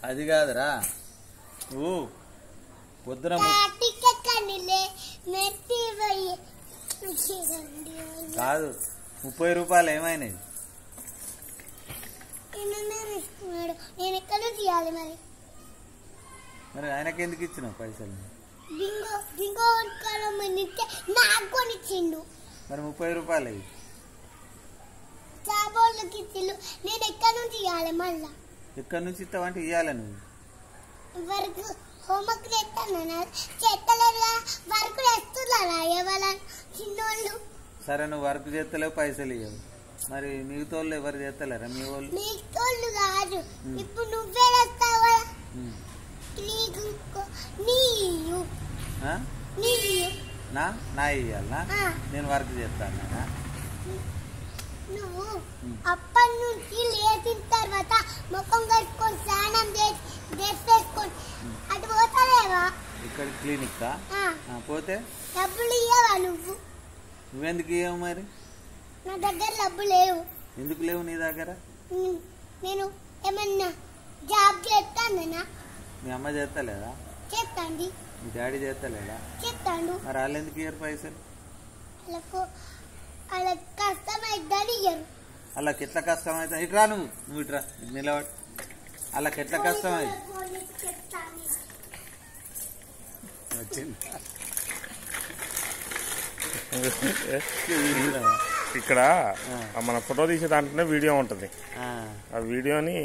అది కాదురా నువ్వు పొద్దున కాదు 30 రూపాయలు ఏమైనాయి? మరి ఆయనకి ఎందుకు ఇచ్చినావు పైసలు? మరి 30 రూపాయలు అవి నేను ఎక్కడి నుంచి ఇవ్వాలి? మళ్ళా ఎక్కడి నుంచి ఇస్తావంటే ఇవ్వాలి నువ్వు. వర్క్ హోంవర్క్ చేస్తలేరు, వర్క్ చేస్తున్నారా ఎవరు చిన్నోళ్ళు? సరే నువ్వు వర్క్ చేస్తలేవు, పైసలు ఇవ్వవు. మరి మిగతా వాళ్ళు ఎవరు చేస్తలేరా? మీ వాళ్ళు మిగతాళ్ళు కాదు, ఇప్పుడు నువ్వే చేస్తావా? నా ఇయ్యాలనా? నేను వర్క్ చేస్తాను. నువ్వు అప్పటి నుంచి లేచిన తర్వాత ముఖం కట్టుకొని స్నానం చేసి డ్రెస్ వేసుకొని అటు పోతావేవా? ఇక్కడ క్లినిక్ పోతే డబ్బులు ఇయ్యవా? నువ్వెందుకు ఇవ్వవు? మరి నా దగ్గర డబ్బులు లేవు. ఎందుకు లేవు నీ దగ్గర? నేను ఏమన్నా జాబ్ చేస్తానా? మీ అమ్మ చేస్తలేదా? చేస్తాండి. మీ డాడీ చేస్తలేదా? చేస్తాడు. మరి వాళ్ళు ఎందుకు ఇయ్యరు పైసలు? వాళ్ళకి కష్టమైందని ఇయ్యరు. వాళ్ళకి ఎట్లా కష్టం అవుతుంది? ఇట్రా నువ్వు ఇట్రా నిలబడి. వాళ్ళకి ఎట్లా కష్టం అయింది? ఇక్కడ మన ఫోటో తీసే దాంట్లోనే వీడియో ఉంటుంది. ఆ వీడియోని